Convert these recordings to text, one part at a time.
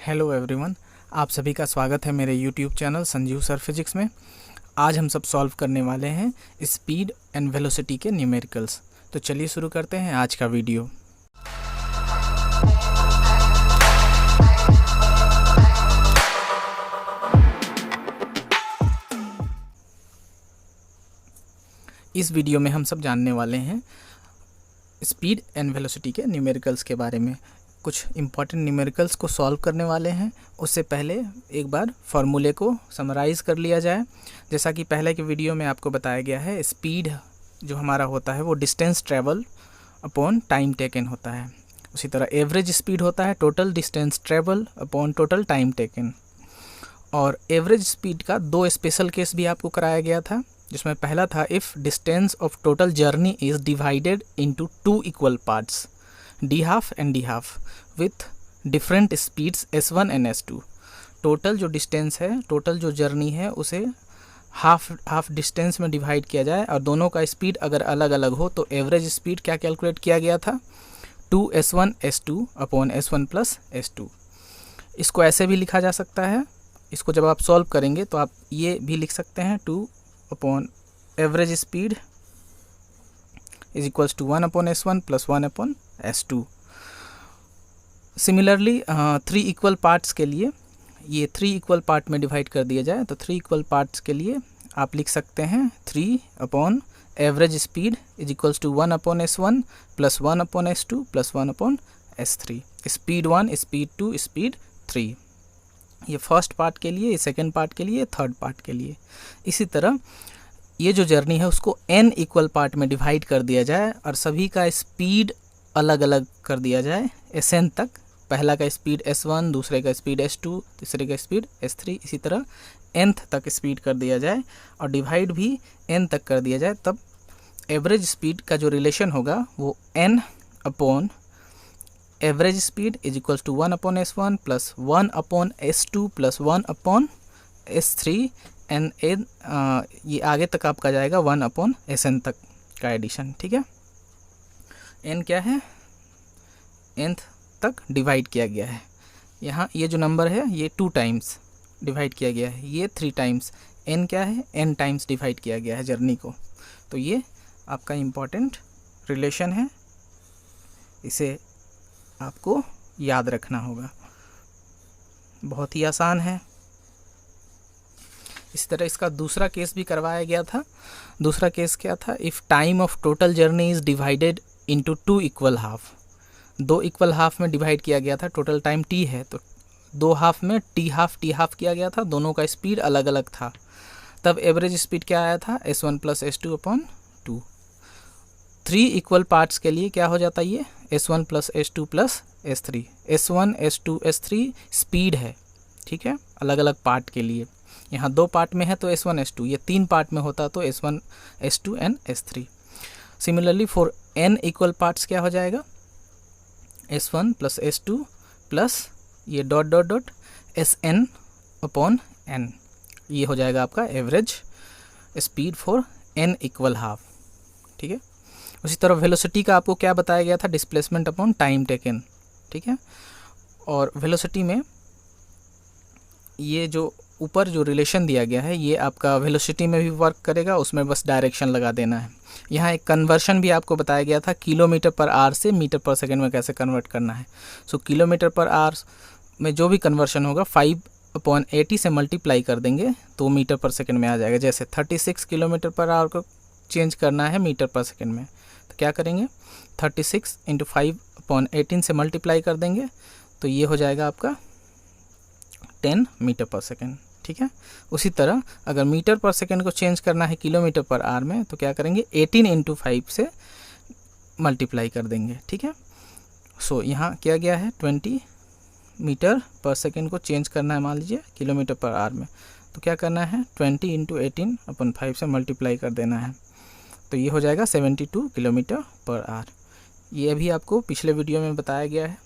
Hello everyone, आप सभी का स्वागत है मेरे YouTube channel Sanjeev sir physics में। आज हम सब सॉल्व करने वाले हैं स्पीड एंड वेलोसिटी के न्यूमेरिकल्स। तो चलिए शुरू करते हैं आज का वीडियो। इस वीडियो में हम सब जानने वाले हैं स्पीड एंड वेलोसिटी के न्यूमेरिकल्स के बारे में। कुछ इम्पॉर्टेंट न्यूमेरिकल्स को सॉल्व करने वाले हैं। उससे पहले एक बार फार्मूले को समराइज़ कर लिया जाए। जैसा कि पहले के वीडियो में आपको बताया गया है, स्पीड जो हमारा होता है वो distance travel upon time taken होता है। उसी तरह एवरेज स्पीड होता है total distance travel upon total time taken. और एवरेज स्पीड का दो स्पेशल केस भी आपको कराया गया था, जिसमें पहला था if distance of total journey is divided into two equal parts D half and D half with different speeds S1 and S2। Total जो डिस्टेंस है, टोटल जो जर्नी है, उसे हाफ डिस्टेंस में डिवाइड किया जाए और दोनों का स्पीड अगर अलग अलग हो तो एवरेज स्पीड क्या कैलकुलेट किया गया था, 2S1 S2 upon S1 plus S2। इसको ऐसे भी लिखा जा सकता है। इसको जब आप सॉल्व करेंगे तो आप ये भी लिख सकते हैं 2 upon average speed is equals to 1 upon S1 plus 1 upon S2। Similarly 3 equal parts के लिए ये 3 इक्वल पार्ट में डिवाइड कर दिया जाए तो 3 इक्वल पार्ट्स के लिए आप लिख सकते हैं 3 upon average speed is equals to 1 upon S1 plus 1 upon S2 plus 1 upon S3। Speed 1, speed 2, speed 3। ये फर्स्ट पार्ट के लिए, ये सेकेंड पार्ट के लिए, थर्ड पार्ट के लिए। इसी तरह ये जो जर्नी है उसको n इक्वल पार्ट में डिवाइड कर दिया जाए और सभी का स्पीड अलग अलग कर दिया जाए Sn तक। पहला का स्पीड S1, दूसरे का स्पीड S2, तीसरे का स्पीड S3, इसी तरह nth तक स्पीड कर दिया जाए और डिवाइड भी n तक कर दिया जाए। तब एवरेज स्पीड का जो रिलेशन होगा वो n upon average speed is equals to 1 upon S1 plus 1 upon S2 plus 1 upon S3 and ये आगे तक आपका जाएगा 1 अपॉन Sn तक का एडिशन। ठीक है, n क्या है, nth तक डिवाइड किया गया है। यहाँ ये जो नंबर है ये 2 टाइम्स डिवाइड किया गया है, ये 3 टाइम्स। n क्या है, n टाइम्स डिवाइड किया गया है जर्नी को। तो ये आपका इम्पॉर्टेंट रिलेशन है, इसे आपको याद रखना होगा। बहुत ही आसान है। इस तरह इसका दूसरा केस भी करवाया गया था। दूसरा केस क्या था, if time of total journey is divided into 2 equal half. 2 equal half में डिवाइड किया गया था। टोटल टाइम t है तो 2 हाफ में t हाफ किया गया था। दोनों का स्पीड अलग अलग था। तब एवरेज स्पीड क्या आया था, S1 plus S2 upon 2। 3 equal parts के लिए क्या हो जाता है, ये S1 plus S2 plus S3। S1 S2 S3 speed है, ठीक है, अलग अलग पार्ट के लिए। यहाँ 2 पार्ट में है तो S1 S2, ये 3 पार्ट में होता तो S1 S2 and S3। Similarly for n equal parts क्या हो जाएगा, S1 प्लस S2 प्लस ये dot dot dot Sn upon n। ये हो जाएगा आपका average speed for n equal half. ठीक है, उसी तरह वेलोसिटी का आपको क्या बताया गया था, डिस्प्लेसमेंट अपॉन टाइम टेकन। ठीक है, और वेलोसिटी में ये जो ऊपर जो रिलेशन दिया गया है ये आपका वेलोसिटी में भी वर्क करेगा, उसमें बस डायरेक्शन लगा देना है। यहाँ एक कन्वर्शन भी आपको बताया गया था, किलोमीटर पर आवर से मीटर पर सेकंड में कैसे कन्वर्ट करना है। सो किलोमीटर पर आवर में जो भी कन्वर्शन होगा 5/80 से मल्टीप्लाई कर देंगे तो मीटर पर सेकंड में आ जाएगा। जैसे 36 किलोमीटर पर आवर को चेंज करना है मीटर पर सेकंड में तो क्या करेंगे, 36 × 5/18 से मल्टीप्लाई कर देंगे तो ये हो जाएगा आपका 10 मीटर पर सेकंड। ठीक है, उसी तरह अगर मीटर पर सेकंड को चेंज करना है किलोमीटर पर आवर में तो क्या करेंगे, 18 × 5 से मल्टीप्लाई कर देंगे। ठीक है, सो यहाँ किया गया है 20 मीटर पर सेकंड को चेंज करना है, मान लीजिए किलोमीटर पर आवर में, तो क्या करना है 20 × 18/5 से मल्टीप्लाई कर देना है तो ये हो जाएगा 72 किलोमीटर पर आवर। ये भी आपको पिछले वीडियो में बताया गया है।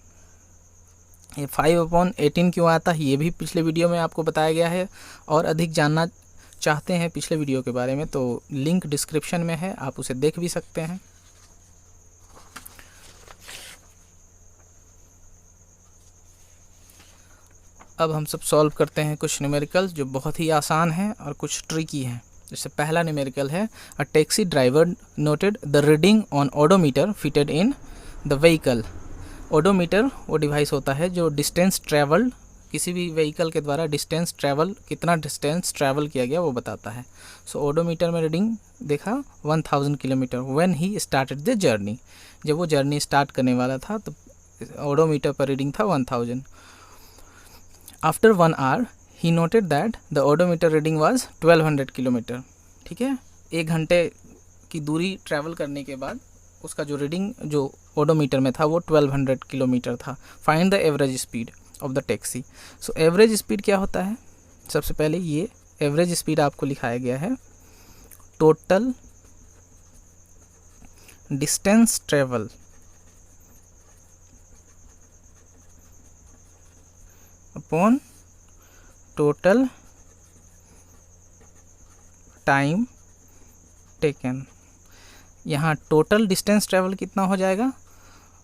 ये 5/18 क्यों आता है ये भी पिछले वीडियो में आपको बताया गया है। और अधिक जानना चाहते हैं पिछले वीडियो के बारे में तो लिंक डिस्क्रिप्शन में है, आप उसे देख भी सकते हैं। अब हम सब सॉल्व करते हैं कुछ न्यूमेरिकल्स जो बहुत ही आसान हैं और कुछ ट्रिकी हैं। जैसे पहला न्यूमेरिकल है, a taxi driver noted the reading on odometer fitted in the vehicle. Odometer वो डिवाइस होता है जो डिस्टेंस ट्रैवल्ड, किसी भी व्हीकल के द्वारा डिस्टेंस ट्रैवल, कितना डिस्टेंस ट्रैवल किया गया वो बताता है। सो ओडोमीटर में रीडिंग देखा 1000 kilometre when he started the journey. जब वो जर्नी स्टार्ट करने वाला था तो ओडोमीटर पर रीडिंग था 1000। After 1 hour he noted that the odometer reading was 1200 kilometre. ठीक है, 1 घंटे की दूरी ट्रैवल करने के बाद उसका जो रीडिंग जो ओडोमीटर में था वो 1200 किलोमीटर था। Find the average speed of the taxi. So average speed क्या होता है? सबसे पहले ये एवरेज स्पीड आपको लिखाया गया है total distance travel upon total time taken. यहाँ टोटल डिस्टेंस ट्रेवल कितना हो जाएगा?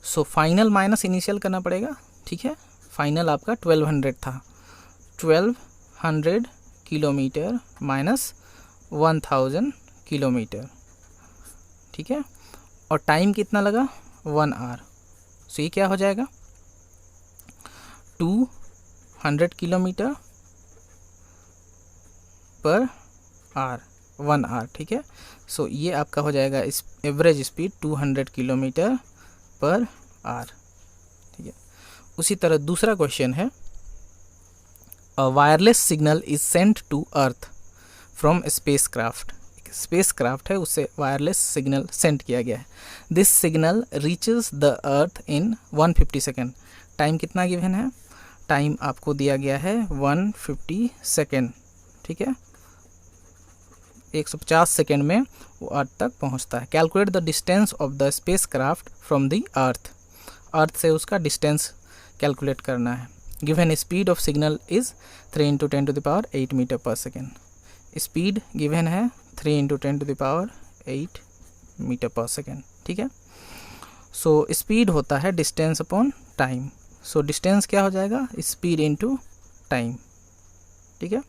सो फाइनल माइनस इनिशियल करना पड़ेगा। ठीक है, फाइनल आपका 1200 था, 1200 किलोमीटर माइनस 1000 किलोमीटर। ठीक है, और टाइम कितना लगा? 1 आवर। सो ये क्या हो जाएगा? 200 किलोमीटर पर आवर, 1 आवर। ठीक है, सो ये आपका हो जाएगा इस average speed 200 kilometre per hour. ठीक है, उसी तरह दूसरा क्वेश्चन है, a wireless signal is sent to earth from spacecraft. Spacecraft है, उससे वायरलेस सिग्नल सेंड किया गया है। This signal reaches the earth in 150 second. Time कितना गिवन है? टाइम आपको दिया गया है 150 सेकेंड। ठीक है, 150 सेकेंड में वो अर्थ तक पहुंचता है। Calculate the distance of the spacecraft from the earth. Earth से उसका डिस्टेंस कैलकुलेट करना है। Given speed of signal is 3 × 10⁸ metre per second. Speed given है 3 × 10⁸ मीटर पर सेकेंड। ठीक है, सो स्पीड होता है distance upon time. So distance क्या हो जाएगा? Speed into time. ठीक है,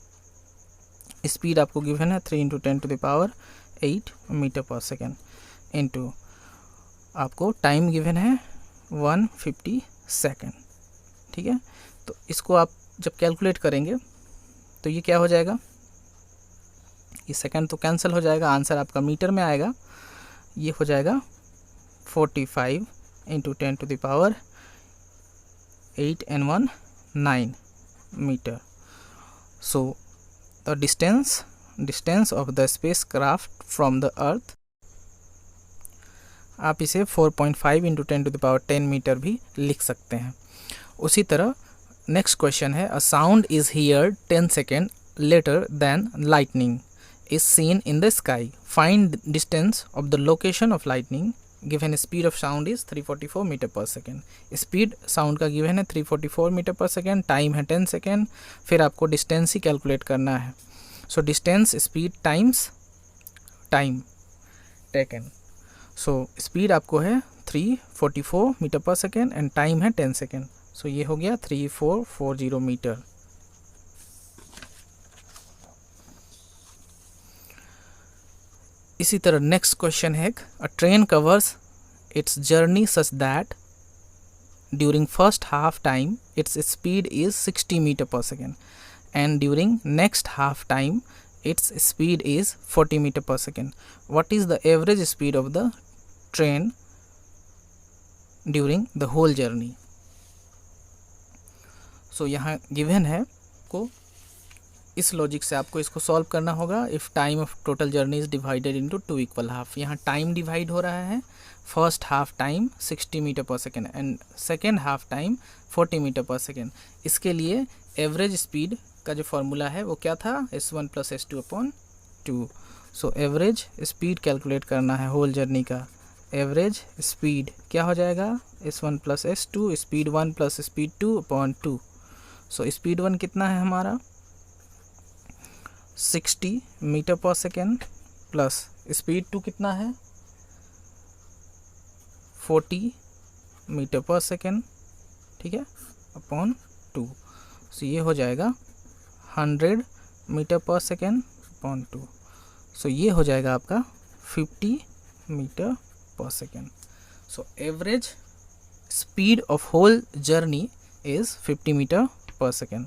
स्पीड आपको गिवन है 3 × 10⁸ मीटर पर सेकेंड इनटू आपको टाइम गिवन है 150 सेकेंड। ठीक है, तो इसको आप जब कैलकुलेट करेंगे तो ये क्या हो जाएगा? ये सेकंड तो कैंसिल हो जाएगा, आंसर आपका मीटर में आएगा। ये हो जाएगा 45 × 10⁸ 8 and 1 9 मीटर। So the distance of the spacecraft from the earth, आप इसे 4.5 × 10⁻10 मीटर भी लिख सकते हैं। उसी तरह नेक्स्ट क्वेश्चन है, a sound is heard 10 second later than lightning is seen in the sky. Find distance of the location of lightning. Given speed of sound is 344 metre per second. Speed sound का given है 344 metre per second, time है 10 second, फिर आपको distance ही calculate करना है। So distance speed times time taken. So speed आपको है 344 metre per second and time है 10 सेकेंड। सो ये हो गया 3440 मीटर। इसी तरह नेक्स्ट क्वेश्चन है, a train covers its journey such that during first half time its speed is 60 metre per second and during next half time its speed is 40 metre per second. What is the average speed of the train during the whole journey? So यहाँ given है को इस logic से आपको इसको solve करना होगा। If time of total journey is divided into 2 equal half. यहाँ टाइम डिवाइड हो रहा है, first half time 60 metre per second and second half time 40 metre per second. इसके लिए एवरेज स्पीड का जो फॉर्मूला है वो क्या था? S1 + S2/2। सो एवरेज स्पीड कैलकुलेट करना है होल जर्नी का। एवरेज स्पीड क्या हो जाएगा? S1 + S2, speed 1 + speed 2/2। So speed 1 कितना है हमारा? 60 metre per second plus speed 2 कितना है? 40 मीटर पर सेकेंड। ठीक है, अपॉन 2। सो ये हो जाएगा 100 मीटर पर सेकेंड अपॉन 2। सो ये हो जाएगा आपका 50 metre per second. So average speed of whole journey is 50 metre per second.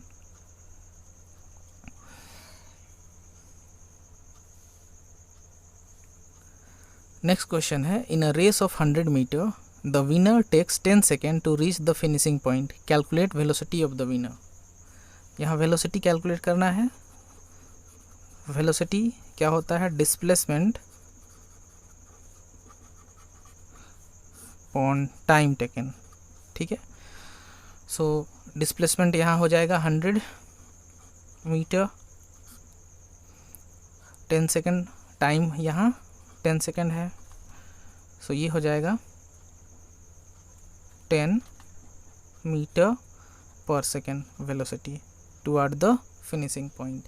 Next question है, in a race of 100 metre the winner takes 10 second to reach the finishing point, calculate velocity of the winner. यहाँ velocity calculate करना है। Velocity क्या होता है, displacement on time taken, ठीक है। So displacement यहाँ हो जाएगा 100 मीटर, 10 सेकेंड, टाइम यहाँ 10 सेकेंड है। सो ये हो जाएगा 10 metre per second velocity toward the finishing point.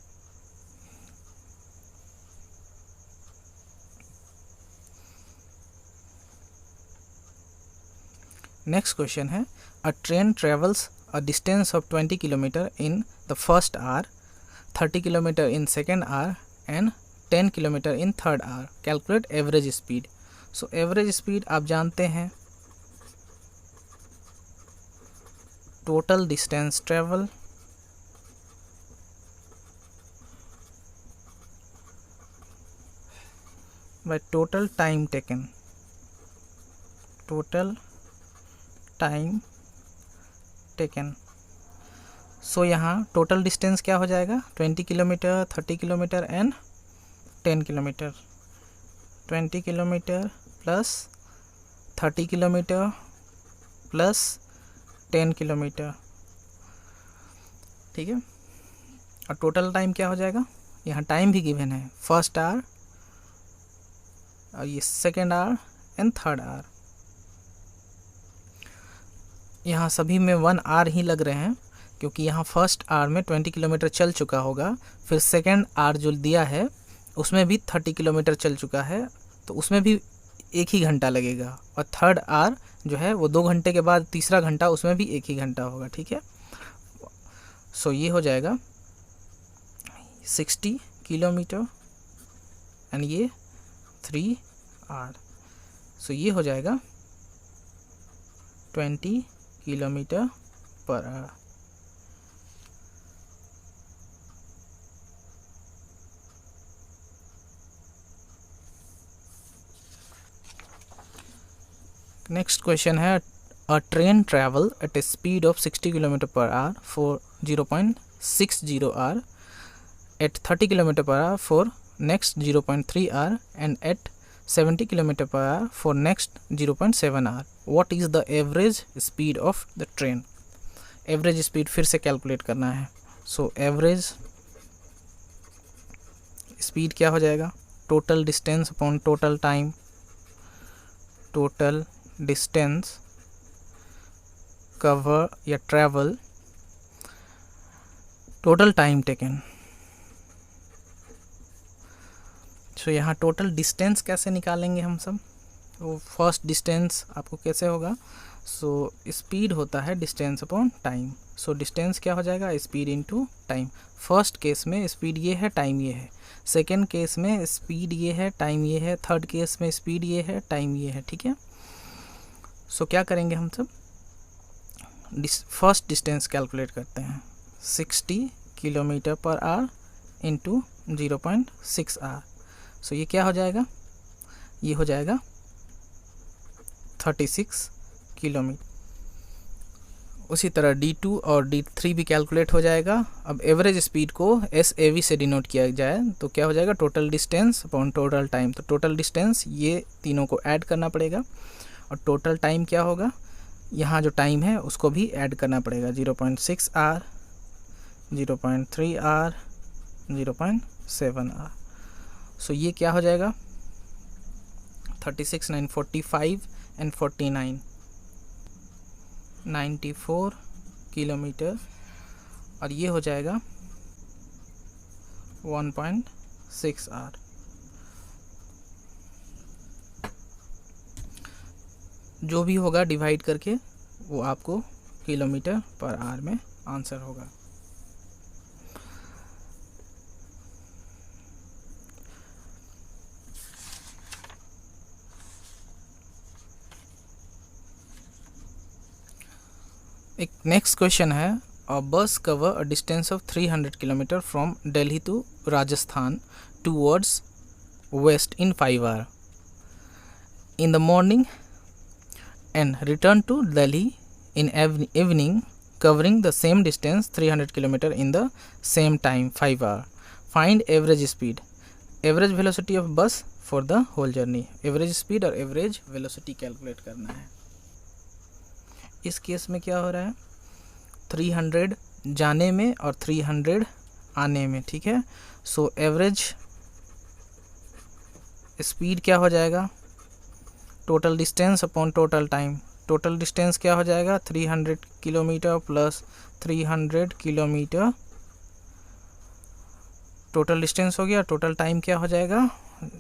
Next question है, a train travels a distance of 20 kilometre in the first hour, 30 kilometre in second hour and 10 kilometre in third hour, calculate average speed. So average speed आप जानते हैं, total distance travel by total time taken, total time taken. So यहाँ total distance क्या हो जाएगा, 20 kilometre, 30 kilometre and 10 kilometre. 20 kilometre plus 30 kilometre plus 10 kilometre, ठीक है। और टोटल टाइम क्या हो जाएगा, यहाँ टाइम भी गिवन है, फर्स्ट आवर और ये second hour and third hour. यहाँ सभी में 1 आवर ही लग रहे हैं, क्योंकि यहाँ फर्स्ट आवर में 20 किलोमीटर चल चुका होगा, फिर सेकेंड आवर जो दिया है उसमें भी 30 किलोमीटर चल चुका है, तो उसमें भी 1 ही घंटा लगेगा। और थर्ड आवर जो है वो 2 घंटे के बाद तीसरा घंटा, उसमें भी 1 ही घंटा होगा, ठीक है। सो ये हो जाएगा 60 किलोमीटर एंड ये 3 आवर। सो ये हो जाएगा 20 kilometre per our. Next question है, a train travel at a speed of 60 kilometre per hour for 0.60 hour, at 30 kilometre per hour for next 0.3 hour and at 70 kilometre per hour for next 0.7 hour. What is the average speed of the train. Average speed फिर से calculate करना है। सो average speed क्या हो जाएगा, total distance upon total time, total distance cover या travel total time taken. So यहाँ total distance कैसे निकालेंगे हम सब, वो फर्स्ट डिस्टेंस आपको कैसे होगा, सो स्पीड होता है distance upon time. So distance क्या हो जाएगा, speed into time. First case में स्पीड ये है, टाइम ये है, सेकेंड केस में स्पीड ये है, टाइम ये है, थर्ड केस में स्पीड ये है, टाइम ये है, ठीक है। सो क्या करेंगे हम सब, फर्स्ट डिस्टेंस कैलकुलेट करते हैं, 60 kilometre per our into 0.6 our. सो ये क्या हो जाएगा, ये हो जाएगा 36 किलोमीटर। उसी तरह D2 और D3 भी कैलकुलेट हो जाएगा। अब एवरेज स्पीड को SAV से डिनोट किया जाए तो क्या हो जाएगा, total distance upon total time. तो टोटल डिस्टेंस ये तीनों को ऐड करना पड़ेगा और टोटल टाइम क्या होगा, यहाँ जो टाइम है उसको भी ऐड करना पड़ेगा, 0.6 आवर, 0.3 आवर, 0.7 आवर। सो ये क्या हो जाएगा, 36, 9, 45 एंड 49, 94 किलोमीटर, और ये हो जाएगा 1.6 आवर। जो भी होगा डिवाइड करके वो आपको किलोमीटर पर आवर में आंसर होगा। एक नेक्स्ट क्वेश्चन है, a bus cover a distance of 300 kilometre from Delhi to Rajasthan towards west in 5 hour in the morning and return to Delhi in evening covering the same distance 300 km in the same time 5 hour. Find average speed, average velocity of bus for the whole journey. Average speed और average velocity calculate करना है। इस case में क्या हो रहा है, 300 जाने में और 300 आने में, ठीक है। सो एवरेज स्पीड क्या हो जाएगा, total distance upon total time. Total distance क्या हो जाएगा, 300 kilometre plus 300 kilometre total distance हो गया। टोटल टाइम क्या हो जाएगा,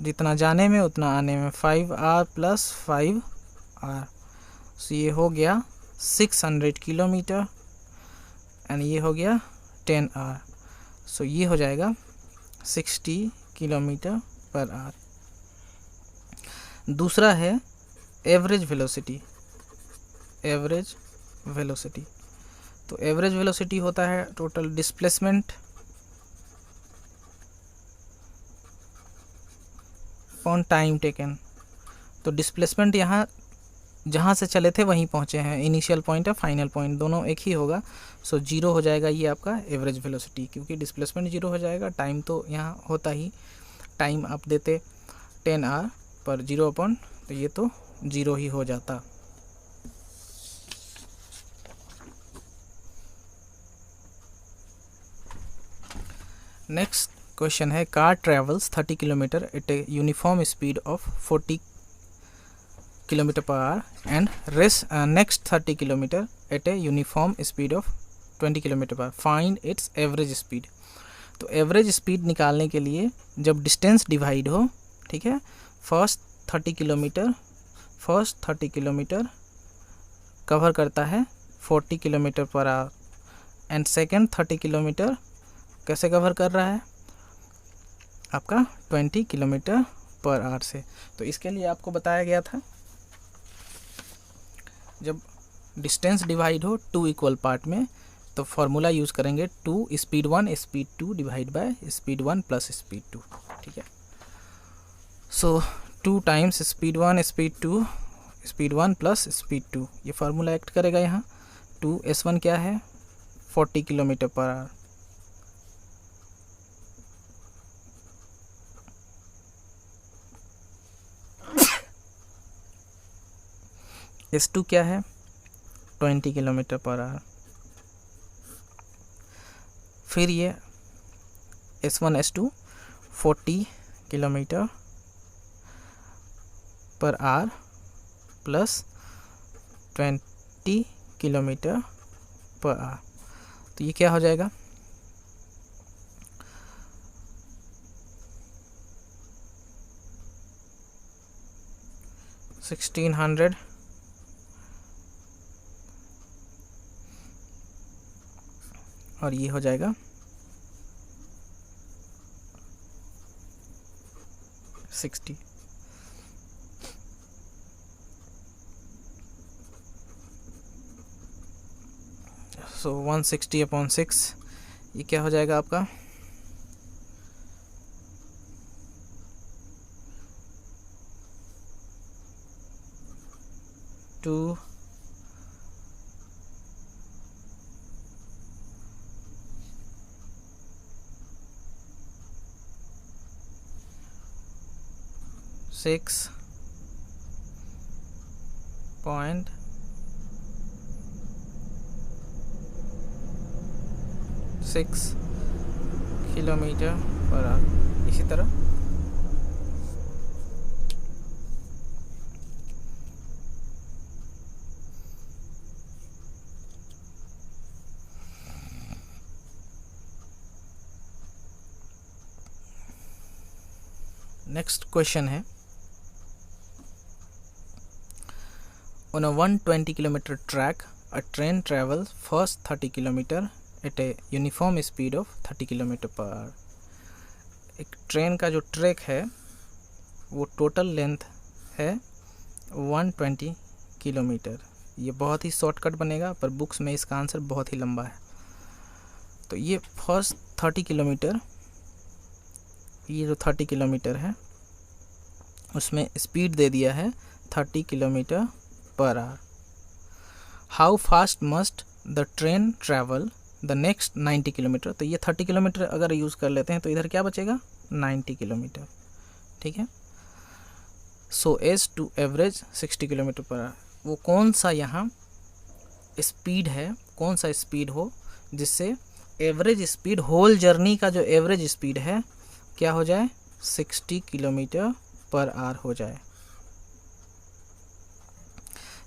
जितना जाने में उतना आने में, 5 आवर प्लस 5 आवर। सो ये हो गया 600 किलोमीटर एंड ये हो गया 10 आवर। सो ये हो जाएगा 60 किलोमीटर पर आवर। दूसरा है एवरेज वेलोसिटी। एवरेज वेलोसिटी, तो एवरेज वेलोसिटी होता है total displacement upon time taken. तो डिस्प्लेसमेंट यहाँ जहाँ से चले थे वहीं पहुँचे हैं, इनिशियल पॉइंट है फाइनल पॉइंट दोनों एक ही होगा। सो जीरो हो जाएगा ये आपका एवरेज वेलोसिटी, क्योंकि डिस्प्लेसमेंट जीरो हो जाएगा, टाइम तो यहाँ होता ही, टाइम आप देते 10 आवर पर 0 अपॉन, तो ये तो जीरो ही हो जाता। नेक्स्ट क्वेश्चन है, car travels 30 kilometre at a uniform speed of 40 kilometre per hour and race next 30 kilometre at a uniform speed of 20 kilometre per hour. Find its average speed. तो average speed निकालने के लिए जब distance divide हो, ठीक है, first 30 kilometre cover करता है 40 kilometre per hour and second 30 kilometre कैसे कवर कर रहा है आपका 20 किलोमीटर पर आवर से। तो इसके लिए आपको बताया गया था, जब डिस्टेंस डिवाइड हो 2 इक्वल पार्ट में, तो फॉर्मूला यूज़ करेंगे 2 speed 1 speed 2 divide by speed 1 plus speed 2, ठीक है। सो 2 times speed 1 speed 2 speed 1 plus speed 2, ये फार्मूला एक्ट करेगा यहाँ। 2s1 क्या है, 40 किलोमीटर पर आवर, s2 क्या है, 20 किलोमीटर पर आवर। फिर ये s1 s2 40 kilometre per our plus 20 kilometre per our, तो ये क्या हो जाएगा, $1600 और ये हो जाएगा 60। सो 160 अपॉन 6, ये क्या हो जाएगा आपका 2 6.6 किलोमीटर पर आवर। इसी तरह नेक्स्ट क्वेश्चन है, on a 120 kilometer track a train travels first 30 kilometer at a uniform speed of 30 kilometre per our. एक ट्रेन का जो ट्रैक है वो टोटल लेंथ है 120 किलोमीटर, ये बहुत ही शॉर्टकट बनेगा, पर बुक्स में इसका आंसर बहुत ही लंबा है। तो ये फर्स्ट 30 किलोमीटर, ये जो 30 किलोमीटर है उसमें स्पीड दे दिया है 30 kilometre per our. How fast must the train travel the next 90 kilometre. तो ये 30 किलोमीटर अगर यूज़ कर लेते हैं तो इधर क्या बचेगा, 90 किलोमीटर, ठीक है। So as to average 60 kilometre per hour. वो कौन सा यहाँ स्पीड है, कौन सा स्पीड हो जिससे एवरेज स्पीड, होल जर्नी का जो एवरेज स्पीड है क्या हो जाए, 60 किलोमीटर पर आवर हो जाए।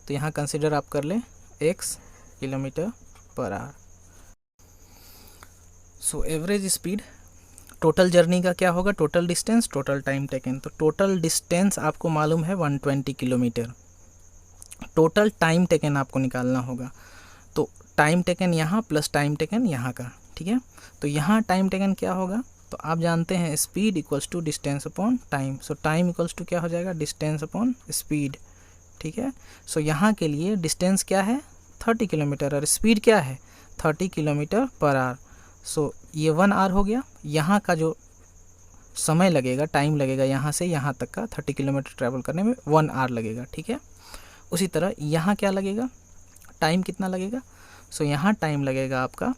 तो यहाँ कंसिडर आप कर ले x kilometre per our. So average speed, total journey का क्या होगा, total distance, total time taken. तो टोटल डिस्टेंस आपको मालूम है 120 किलोमीटर, टोटल टाइम टेकन आपको निकालना होगा। तो टाइम टेकन यहाँ प्लस टाइम टेकन यहाँ का, ठीक है। तो यहाँ टाइम टेकन क्या होगा, तो आप जानते हैं speed equals to distance upon time. So time equals to क्या हो जाएगा, डिस्टेंस अपॉन स्पीड, ठीक है। सो यहाँ के लिए डिस्टेंस क्या है 30 किलोमीटर और स्पीड क्या है 30 किलोमीटर पर आवर। सो ये 1 आवर हो गया। यहाँ का जो समय लगेगा, टाइम लगेगा यहाँ से यहाँ तक का 30 किलोमीटर ट्रैवल करने में 1 आवर लगेगा, ठीक है। उसी तरह यहाँ क्या लगेगा, टाइम कितना लगेगा, सो यहाँ टाइम लगेगा आपका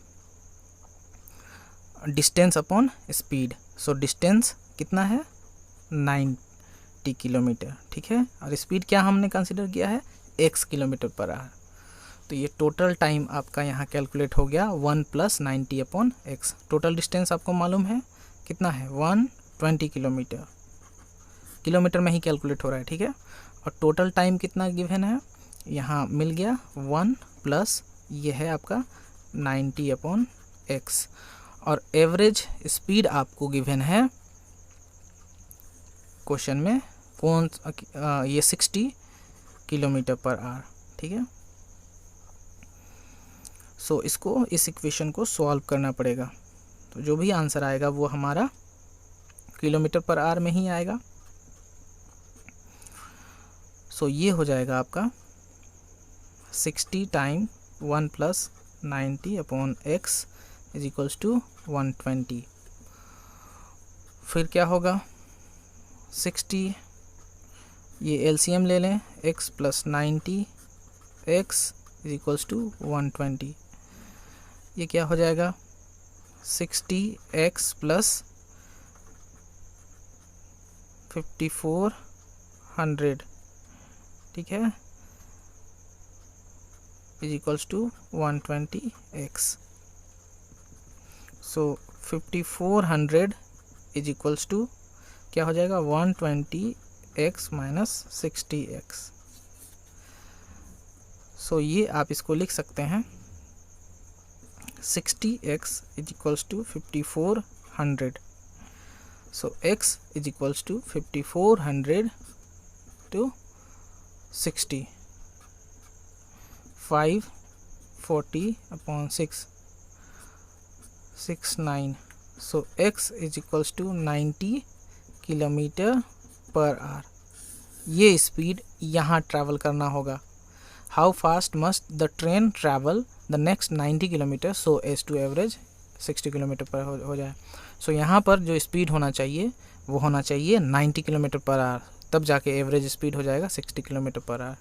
distance upon speed. So distance कितना है 90 किलोमीटर, ठीक है। और स्पीड क्या हमने कंसिडर किया है x किलोमीटर पर आवर। तो ये टोटल टाइम आपका यहाँ कैलकुलेट हो गया 1 + 90 अपॉन x। टोटल डिस्टेंस आपको मालूम है कितना है 120 किलोमीटर, किलोमीटर में ही कैलकुलेट हो रहा है, ठीक है। और टोटल टाइम कितना गिवन है, यहाँ मिल गया 1 प्लस ये है आपका 90 अपॉन x। और एवरेज स्पीड आपको गिवन है क्वेश्चन में कौन ये 60 किलोमीटर पर आवर, ठीक है। सो इसको, इस इक्वेशन को सॉल्व करना पड़ेगा। तो जो भी आंसर आएगा वो हमारा किलोमीटर पर आवर में ही आएगा। सो ये हो जाएगा आपका 60 time 1 + 90 upon x is equals to 120। फिर क्या होगा 60, ये एलसीएम ले लें, x + 90 x is equals to 120। ये क्या हो जाएगा 60x + 5400, ठीक है, is equals to 120x। So 5400 is equals to क्या हो जाएगा 120x - 60x। सो ये आप इसको लिख सकते हैं 60x is equals to 5400। So x is equals to 5400 to 60, 540 upon 6, 69। So x is equals to 90 kilometre per hour. ये स्पीड यहाँ ट्रैवल करना होगा। How fast must the train travel the next 90 kilometre so as to average 60 kilometre per हो जाए। सो यहाँ पर जो speed होना चाहिए वो होना चाहिए 90 किलोमीटर पर आवर, तब जाके एवरेज स्पीड हो जाएगा 60 किलोमीटर पर आवर।